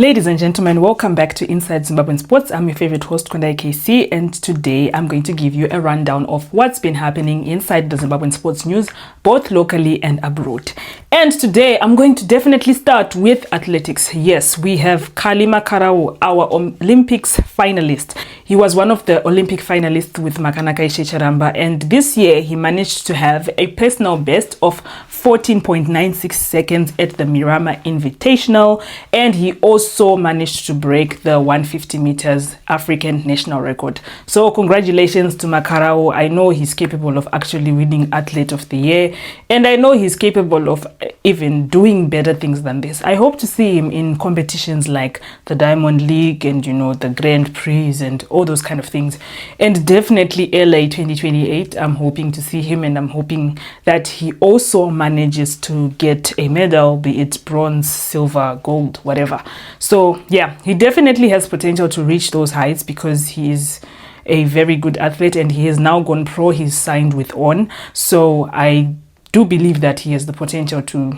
Ladies and gentlemen, welcome back to Inside Zimbabwean Sports. I'm your favorite host, Tendayi KC, and today I'm going to give you a rundown of what's been happening inside the Zimbabwean sports news, both locally and abroad. And today I'm going to definitely start with athletics. Yes, we have Makarawu, our Olympics finalist. He was one of the Olympic finalists with Makarawu, and this year he managed to have a personal best of 14.96 seconds at the Mirama Invitational, and he also managed to break the 150 meters African national record. So congratulations to Makarawu. I know he's capable of actually winning Athlete of the Year, and I know he's capable of even doing better things than this. I hope to see him in competitions like the Diamond League and the Grand Prix and all those kind of things, and definitely LA 2028. I'm hoping to see him, and I'm hoping that he also manages to get a medal, be it bronze, silver, gold, whatever. So yeah, he definitely has potential to reach those heights because he is a very good athlete, and he has now gone pro. He's signed with On, so I do believe that he has the potential to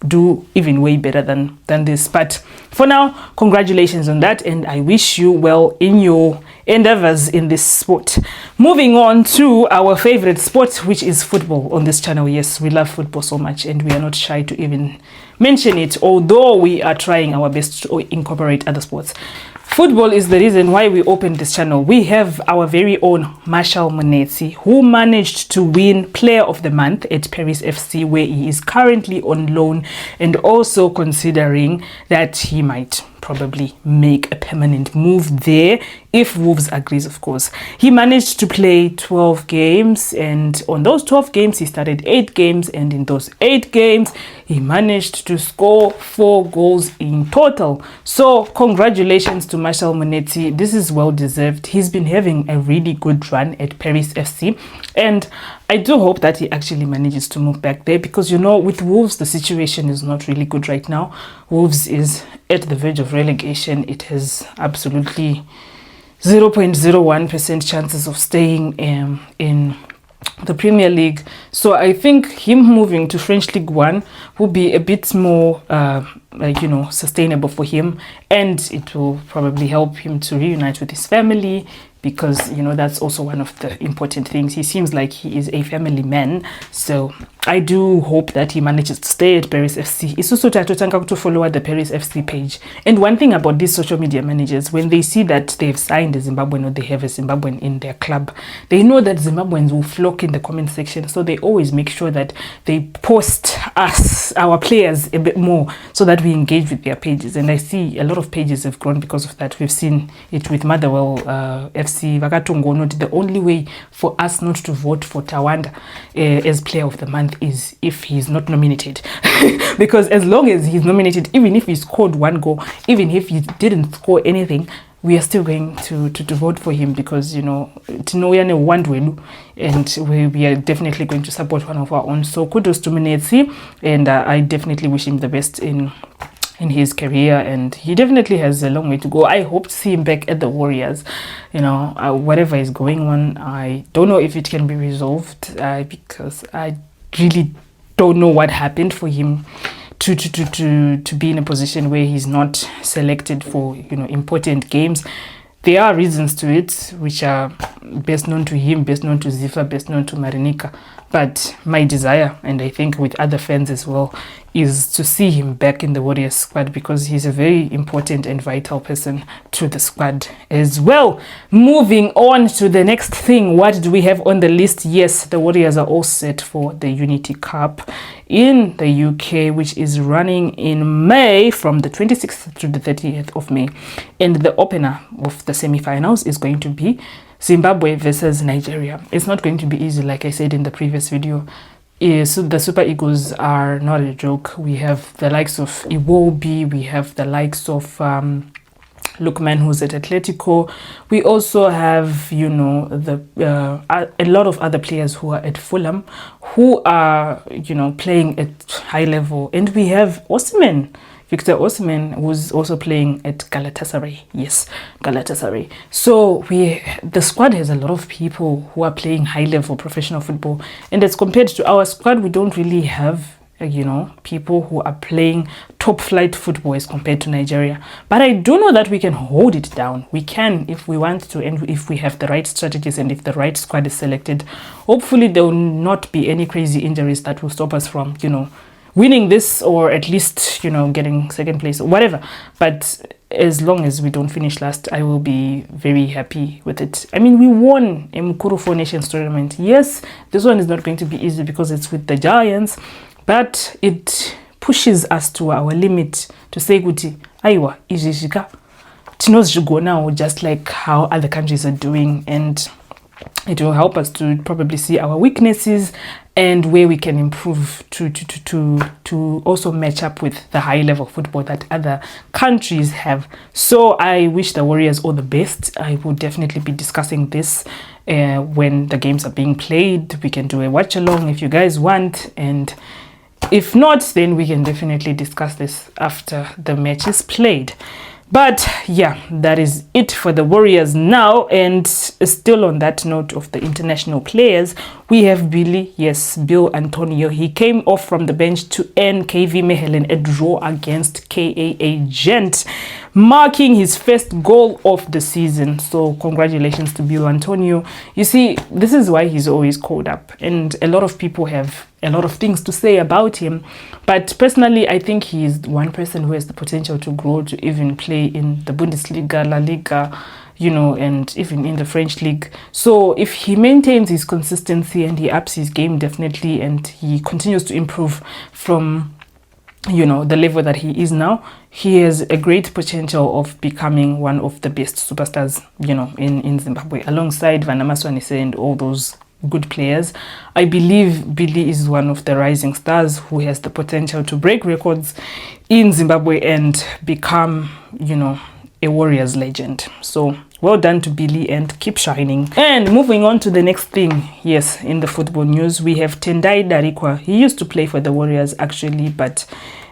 do even way better than this. But for now, congratulations on that, and I wish you well in your endeavors in this sport. Moving on to our favorite sport, which is football on this channel. Yes, we love football so much, and we are not shy to even mention it, although we are trying our best to incorporate other sports. Football is the reason why we opened this channel. We have our very own Marshall Munetsi, who managed to win Player of the Month at Paris FC, where he is currently on loan, and also considering that he might probably make a permanent move there if Wolves agrees, of course. He managed to play 12 games, and on those 12 games he started 8 games, and in those 8 games he managed to score 4 goals in total. So congratulations to Marshall Munetsi. This is well deserved. He's been having a really good run at Paris FC, and I do hope that he actually manages to move back there, because with Wolves the situation is not really good right now. Wolves is at the verge of relegation. It has absolutely 0.01% chances of staying in the Premier League. So I think him moving to French League One will be a bit more sustainable for him, and it will probably help him to reunite with his family, because that's also one of the important things. He seems like he is a family man, so I do hope that he manages to stay at Paris FC. It's also to follow the Paris FC page. And one thing about these social media managers, when they see that they've signed a Zimbabwean or they have a Zimbabwean in their club, they know that Zimbabweans will flock in the comment section, so they always make sure that they post our players a bit more so that we engage with their pages. And I see a lot of pages have grown because of that. We've seen it with Motherwell FC. The only way for us not to vote for Tawanda as Player of the Month is if he's not nominated. Because as long as he's nominated, even if he scored 1 goal, even if he didn't score anything, we are still going to vote for him, because and we are definitely going to support one of our own. So kudos to Munetsi, and I definitely wish him the best in his career, and he definitely has a long way to go. I hope to see him back at the Warriors. Whatever is going on, I don't know if it can be resolved, because I really don't know what happened for him to be in a position where he's not selected for important games. There are reasons to it, which are best known to him, best known to Zifa, best known to Marinika. But my desire, and I think with other fans as well, is to see him back in the Warriors squad, because he's a very important and vital person to the squad as well. Moving on to the next thing, what do we have on the list? Yes, the Warriors are all set for the Unity Cup in the UK, which is running in May, from the 26th to the 30th of May. And the opener of the semi-finals is going to be Zimbabwe versus Nigeria. It's not going to be easy, like I said in the previous video. So the Super Eagles are not a joke. We have the likes of Iwobi, we have the likes of Lukman, who's at Atletico. We also have a lot of other players who are at Fulham, who are playing at high level. And we have Victor Osimhen, who's also playing at Galatasaray. Yes, Galatasaray. So the squad has a lot of people who are playing high level professional football, and as compared to our squad, we don't really have people who are playing top flight football as compared to Nigeria. But I do know that we can hold it down. We can if we want to, and if we have the right strategies and if the right squad is selected. Hopefully there will not be any crazy injuries that will stop us from, winning this, or at least, getting second place or whatever. But as long as we don't finish last, I will be very happy with it. I mean, we won a Mukuru Four Nations tournament. Yes, this one is not going to be easy because it's with the Giants, but it pushes us to our limit to say, Guti, Aiwa, Ijishika, Tinos now, just like how other countries are doing, and it will help us to probably see our weaknesses and where we can improve to also match up with the high level football that other countries have. So I wish the Warriors all the best. I will definitely be discussing this when the games are being played. We can do a watch along if you guys want, and if not, then we can definitely discuss this after the match is played. But yeah, that is it for the Warriors now. And still on that note of the international players, we have Bill Antonio. He came off from the bench to end KV Mechelen a draw against KAA Gent, marking his first goal of the season. So congratulations to Bill Antonio. You see, this is why he's always called up, and a lot of people have a lot of things to say about him, but personally I think he is one person who has the potential to grow to even play in the Bundesliga, La Liga, and even in the French league. So if he maintains his consistency and he ups his game definitely, and he continues to improve from the level that he is now, he has a great potential of becoming one of the best superstars in Zimbabwe, alongside Vanama Swanise and all those good players. I believe Billy is one of the rising stars who has the potential to break records in Zimbabwe and become, a Warriors legend. So well done to Billy, and keep shining. And moving on to the next thing, yes, in the football news, we have Tendayi Darikwa. He used to play for the Warriors actually, but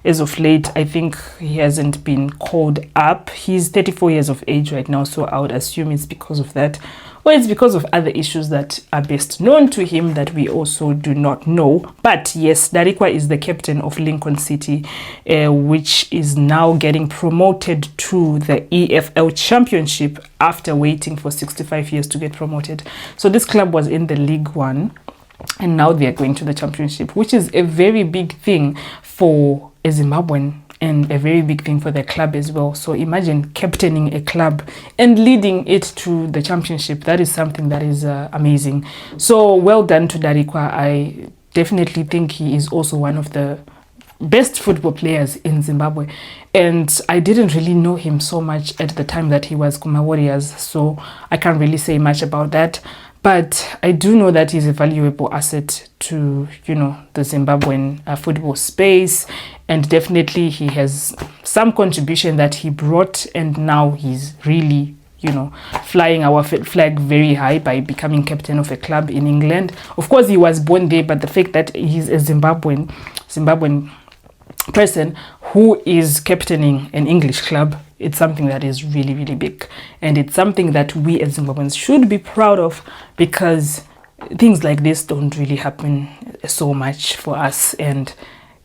as of late, I think he hasn't been called up. He's 34 years of age right now, so I would assume it's because of that, or it's because of other issues that are best known to him that we also do not know. But yes, Darikwa is the captain of Lincoln City, which is now getting promoted to the EFL Championship after waiting for 65 years to get promoted. So this club was in the League One, and now they are going to the Championship, which is a very big thing for a Zimbabwean and a very big thing for the club as well. So imagine captaining a club and leading it to the Championship. That is something that is amazing. So well done to Darikwa. I definitely think he is also one of the best football players in Zimbabwe, and I didn't really know him so much at the time that he was Kuma Warriors, so I can't really say much about that. But I do know that he's a valuable asset to, the Zimbabwean football space. And definitely he has some contribution that he brought. And now he's really, flying our flag very high by becoming captain of a club in England. Of course, he was born there, but the fact that he's a Zimbabwean person who is captaining an English club, it's something that is really, really big. And it's something that we as Zimbabweans should be proud of, because things like this don't really happen so much for us. And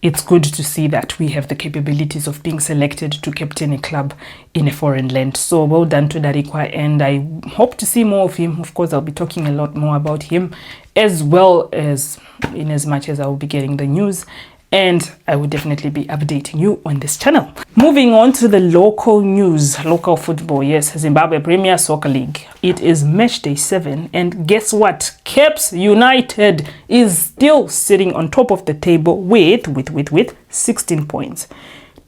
it's good to see that we have the capabilities of being selected to captain a club in a foreign land. So well done to Darikwa, and I hope to see more of him. Of course, I'll be talking a lot more about him, as well as in as much as I will be getting the news. And I will definitely be updating you on this channel. Moving on to the local news, local football. Yes, Zimbabwe Premier Soccer League. It is match day 7. And guess what? Caps United is still sitting on top of the table with 16 points.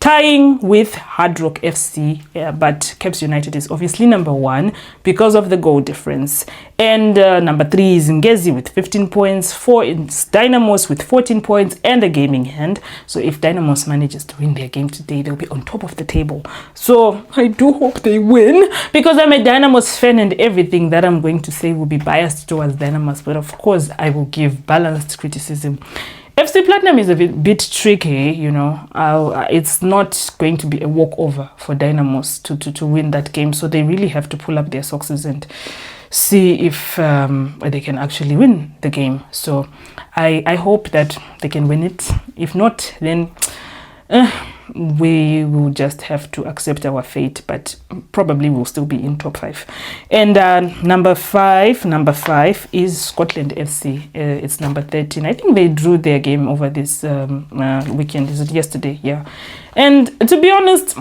Tying with Hard Rock FC, but Caps United is obviously number 1 because of the goal difference. And number 3 is Ngezi with 15 points, 4 is Dynamos with 14 points and a gaming hand. So if Dynamos manages to win their game today, they'll be on top of the table. So I do hope they win, because I'm a Dynamos fan and everything that I'm going to say will be biased towards Dynamos. But of course, I will give balanced criticism. FC Platinum is a bit tricky, it's not going to be a walkover for Dynamos to win that game. So they really have to pull up their socks and see if they can actually win the game. So I hope that they can win it. If not, then we will just have to accept our fate, but probably we'll still be in top 5. And number five is Scotland FC. It's number 13. I think they drew their game over this weekend. Is it yesterday? Yeah. And to be honest,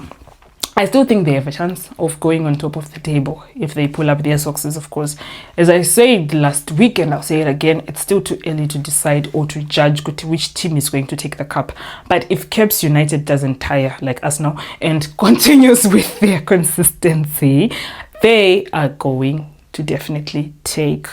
I still think they have a chance of going on top of the table if they pull up their socks, of course. As I said last week, and I'll say it again, it's still too early to decide or to judge which team is going to take the cup. But if Caps United doesn't tire like us now and continues with their consistency, they are going to definitely take,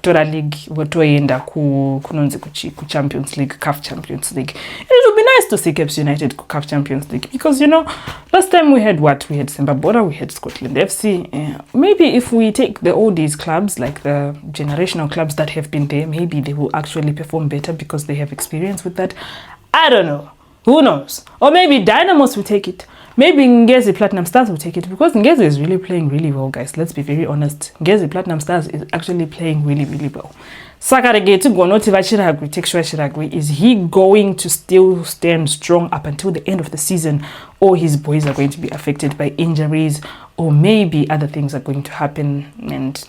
Tora League, votoenda kunonzi ku Champions League, CAF Champions League. It would be nice to see Caps United ku CAF Champions League because last time we had what? We had Zimbabwe, we had Scotland FC. Maybe if we take the oldies clubs, like the generational clubs that have been there, maybe they will actually perform better because they have experience with that. I don't know. Who knows? Or maybe Dynamos will take it. Maybe Ngezi Platinum Stars will take it because Ngezi is really playing really well, guys. Let's be very honest. Ngezi Platinum Stars is actually playing really, really well. Sakaregetu Gonoti Vachiragwi, Tekshwa Shiragwi, is he going to still stand strong up until the end of the season, or his boys are going to be affected by injuries, or maybe other things are going to happen and,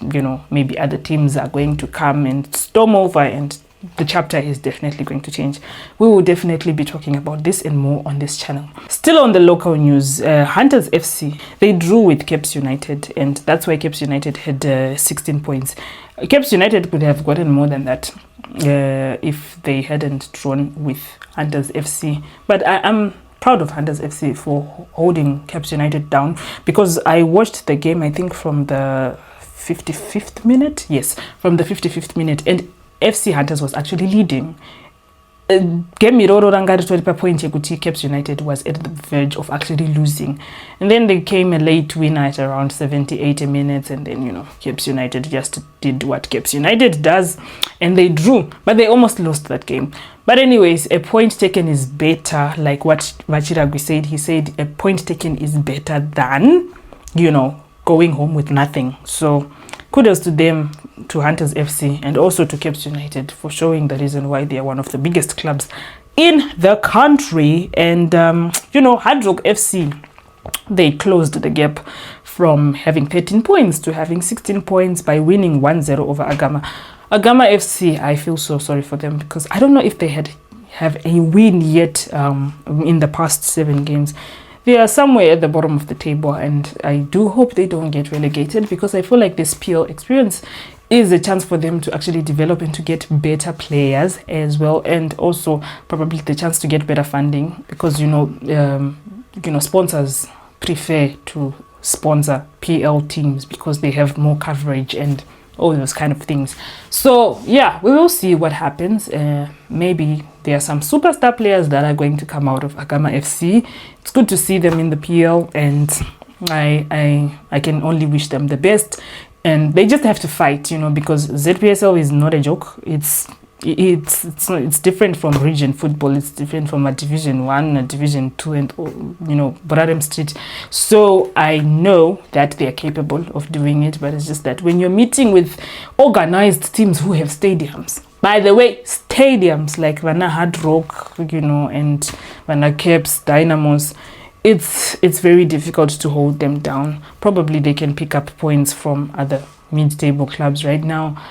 maybe other teams are going to come and storm over and the chapter is definitely going to change. We will definitely be talking about this and more on this channel. Still on the local news, Hunters FC, they drew with Caps United, and that's why Caps United had 16 points. Caps United could have gotten more than that if they hadn't drawn with Hunters FC. But I'm proud of Hunters FC for holding Caps United down, because I watched the game, I think from the 55th minute. Yes, from the 55th minute, and FC Hunters was actually leading. Game miroro rangari toripa point yekuti Caps United was at the verge of actually losing, and then there came a late winner at around 70-80 minutes, and then Caps United just did what Caps United does, and they drew, but they almost lost that game. But anyways, a point taken is better, like what Vachiragwi said. He said a point taken is better than going home with nothing. So kudos to them, to Hunters FC, and also to Caps United for showing the reason why they are one of the biggest clubs in the country. And Hard Rock FC, they closed the gap from having 13 points to having 16 points by winning 1-0 over Agama. Agama FC, I feel so sorry for them because I don't know if they have a win yet in the past 7 games. They are somewhere at the bottom of the table, and I do hope they don't get relegated, because I feel like this PL experience is a chance for them to actually develop and to get better players as well, and also probably the chance to get better funding, because sponsors prefer to sponsor PL teams because they have more coverage and all those kind of things. So yeah, we will see what happens. Maybe there are some superstar players that are going to come out of Agama FC. It's good to see them in the PL, and I can only wish them the best. And they just have to fight, because ZPSL is not a joke. It's different from region football. It's different from a Division 1, a Division 2, and Bradham Street. So I know that they are capable of doing it, but it's just that when you're meeting with organized teams who have stadiums, by the way, stadiums like Vana Hard Rock, and Vana Caps, Dynamos, it's very difficult to hold them down. Probably they can pick up points from other mid-table clubs right now.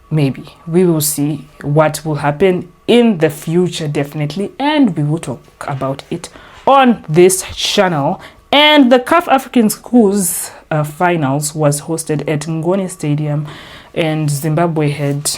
Maybe. We will see what will happen in the future, definitely, and we will talk about it on this channel. And the Caf African Schools finals was hosted at Ngoni Stadium, and Zimbabwe had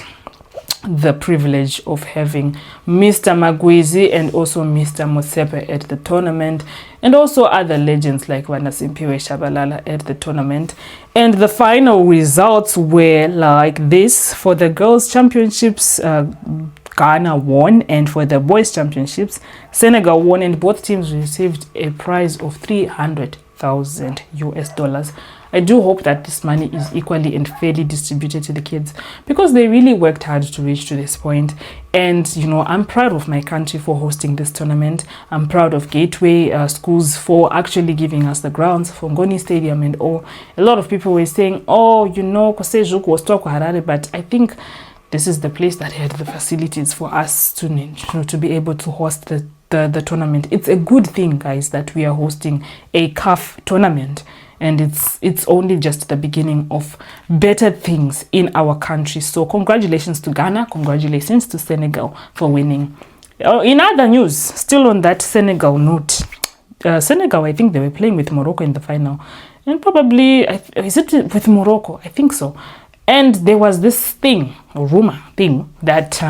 the privilege of having Mr. Magwizi and also Mr. Motsepe at the tournament, and also other legends like Wanasimpiwe Shabalala at the tournament. And the final results were like this. For the girls' championships, Ghana won, and for the boys' championships, Senegal won, and both teams received a prize of 300 $100,000 US. I do hope that this money is equally and fairly distributed to the kids, because they really worked hard to reach to this point. And you know, I'm proud of my country for hosting this tournament. I'm proud of Gateway Schools for actually giving us the grounds for Ngoni Stadium and all. A lot of people were saying, oh, you know, Kosejuk was talk Harare, but I think this is the place that had the facilities for us to, you know, to be able to host the tournament. It's a good thing, guys, that we are hosting a CAF tournament, and it's only just the beginning of better things in our country. So congratulations to Ghana, congratulations to Senegal for winning. In other news, still on that Senegal note, Senegal, I think they were playing with Morocco in the final, and probably, is it with Morocco? I think so. And there was this thing, a rumor thing, that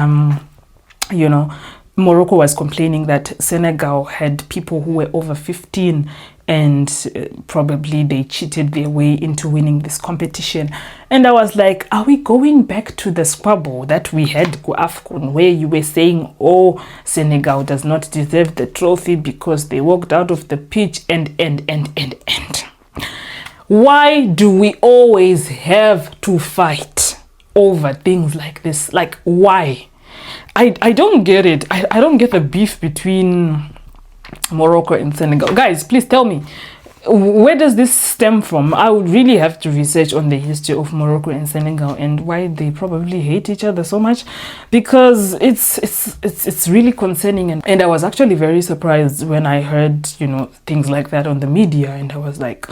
you know, Morocco was complaining that Senegal had people who were over 15, and probably they cheated their way into winning this competition. And I was like, are we going back to the squabble that we had AFCON, where you were saying, oh, Senegal does not deserve the trophy because they walked out of the pitch, and why do we always have to fight over things like this? Like, why? I don't get it. I don't get the beef between Morocco and Senegal. Guys, please tell me, where does this stem from? I would really have to research on the history of Morocco and Senegal and why they probably hate each other so much, because it's really concerning. And I was actually very surprised when I heard, you know, things like that on the media, and I was like,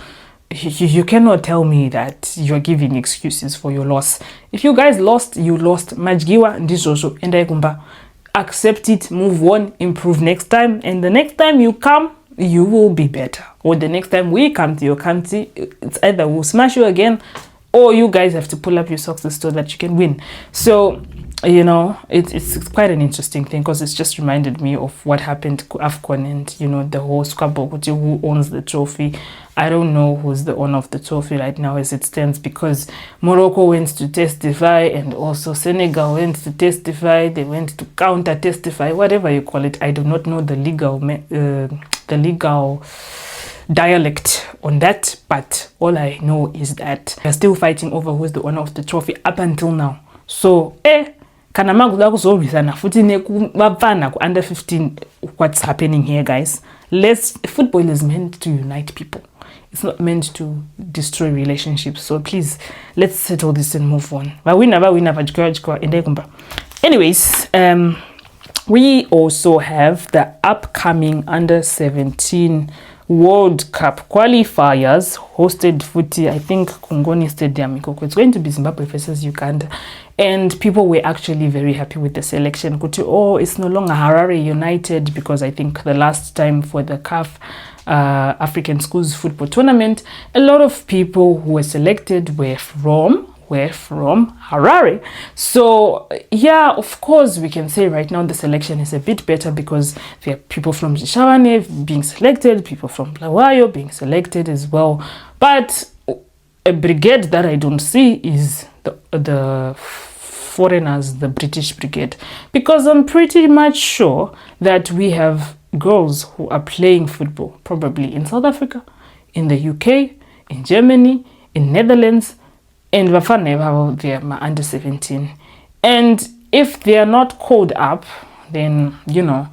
you cannot tell me that you're giving excuses for your loss. If you guys lost, you lost. Majgiwa ndizosho endai kumba. Accept it, move on, improve next time, and the next time you come, you will be better. Or the next time we come to your country, it's either we'll smash you again, or you guys have to pull up your socks so that you can win. So, you know, it's quite an interesting thing, because it's just reminded me of what happened to AFCON and, you know, the whole squabble, who owns the trophy. I don't know who's the owner of the trophy right now as it stands, because Morocco went to testify, and also Senegal went to testify. They went to counter testify, whatever you call it. I do not know the legal dialect on that, but all I know is that they're still fighting over who's the owner of the trophy up until now. So kana maguda kuzovisana futhi nekubafana ku under 15. What's happening here, guys? Football is meant to unite people. It's not meant to destroy relationships. So please, let's settle this and move on. Anyways, we also have the upcoming under 17 World Cup qualifiers hosted footy, I think, Kongoni Stadium. It's going to be Zimbabwe versus Uganda. And people were actually very happy with the selection. Oh, it's no longer Harare United, because I think the last time for the Caf African Schools Football Tournament, a lot of people who were selected were from Harare. So yeah, of course, we can say right now the selection is a bit better, because there are people from Shabane being selected, people from Blawayo being selected as well. But a brigade that I don't see is the foreigners, the British brigade, because I'm pretty much sure that we have girls who are playing football probably in South Africa, in the UK, in Germany, in Netherlands, and Bafana they are under 17. And if they are not called up, then, you know,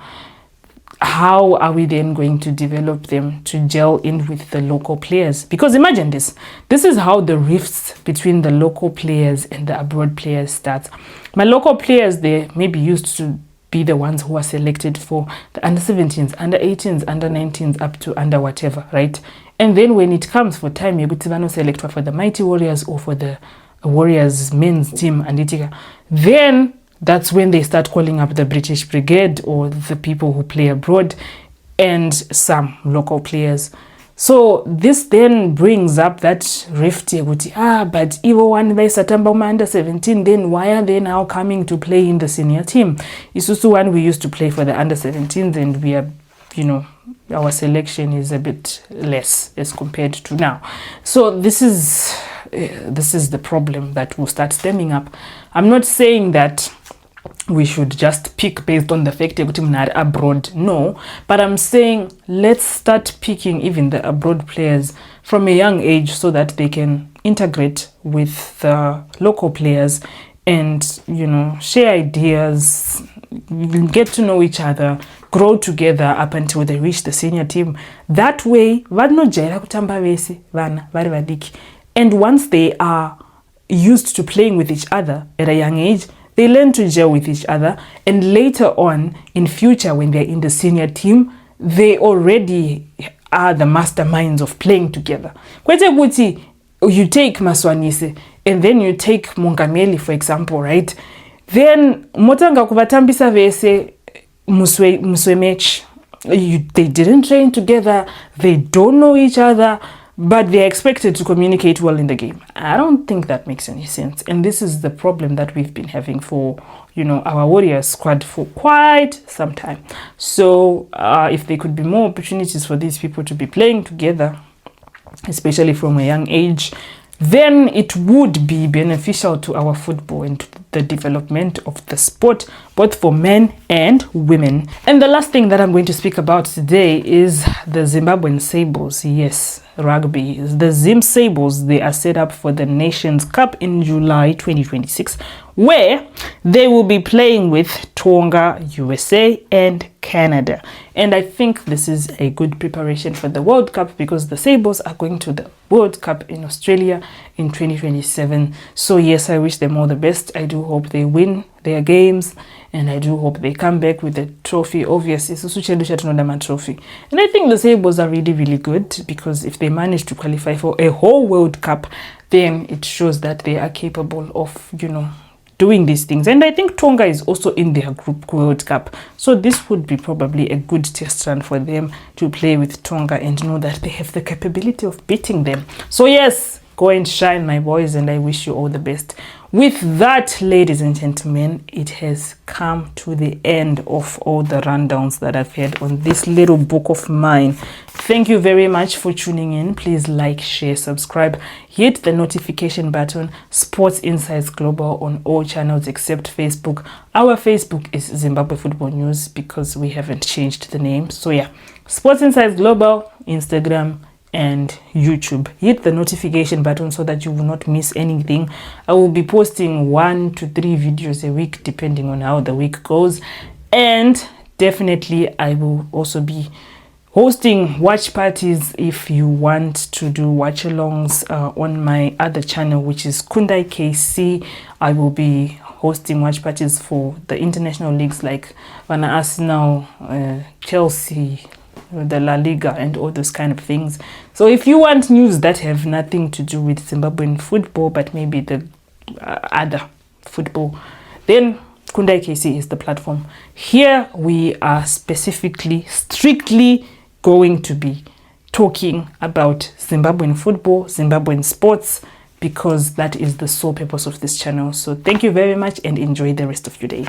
how are we then going to develop them to gel in with the local players? Because imagine this is how the rifts between the local players and the abroad players starts. My local players, they maybe used to be the ones who are selected for the under 17s, under 18s, under 19s, up to under whatever, right? And then when it comes for time, you're going to select for the Mighty Warriors or for the Warriors men's team, and then that's when they start calling up the British Brigade or the people who play abroad and some local players. So this then brings up that rift. But even when they Satamba under 17, then why are they now coming to play in the senior team? It's also when we used to play for the under 17s, and we are, you know, our selection is a bit less as compared to now. So this is the problem that will start stemming up. I'm not saying that we should just pick based on the fact that I'm not abroad. No, but I'm saying let's start picking even the abroad players from a young age so that they can integrate with the local players and, you know, share ideas, get to know each other, grow together up until they reach the senior team. That way, vanojaira kutamba vese vana vari vadiki. And once they are used to playing with each other at a young age, they learn to gel with each other, and later on in future when they're in the senior team, they already are the masterminds of playing together. Kwete kuti you take Maswanise and then you take Mungameli, for example, right? Then motanga kuvatambisa vese muswe match. They didn't train together, they don't know each other, but they're expected to communicate well in the game. I don't think that makes any sense. And this is the problem that we've been having for, you know, our Warriors squad for quite some time. So if there could be more opportunities for these people to be playing together, especially from a young age, then it would be beneficial to our football and to the development of the sport, both for men and women. And the last thing that I'm going to speak about today is the Zimbabwean Sables. Yes, rugby. The Zim Sables, they are set up for the Nations Cup in July 2026, where they will be playing with Tonga, USA, and Canada. And I think this is a good preparation for the World Cup because the Sables are going to the World Cup in Australia in 2027. So yes, I wish them all the best. I do hope they win their games, and I do hope they come back with a trophy. Obviously, trophy. And I think the Sables are really, really good because if they manage to qualify for a whole World Cup, then it shows that they are capable of, you know, doing these things. And I think Tonga is also in their group World Cup, so this would be probably a good test run for them to play with Tonga and know that they have the capability of beating them. So yes, go and shine, my boys, and I wish you all the best. With that, ladies and gentlemen, it has come to the end of all the rundowns that I've had on this little book of mine. Thank you very much for tuning in. Please like, share, subscribe, hit the notification button. Sports Insights Global on all channels except Facebook. Our Facebook is Zimbabwe Football News because we haven't changed the name. So yeah, Sports Insights Global, Instagram, and YouTube. Hit the notification button so that you will not miss anything. I will be posting 1 to 3 videos a week depending on how the week goes, and definitely I will also be hosting watch parties if you want to do watch alongs on my other channel, which is Kundai KC. I will be hosting watch parties for the international leagues like Arsenal, Chelsea, the La Liga, and all those kind of things. So if you want news that have nothing to do with Zimbabwean football but maybe the other football, then Kundai KC is the platform. Here we are specifically, strictly going to be talking about Zimbabwean football, Zimbabwean sports, because that is the sole purpose of this channel. So thank you very much and enjoy the rest of your day.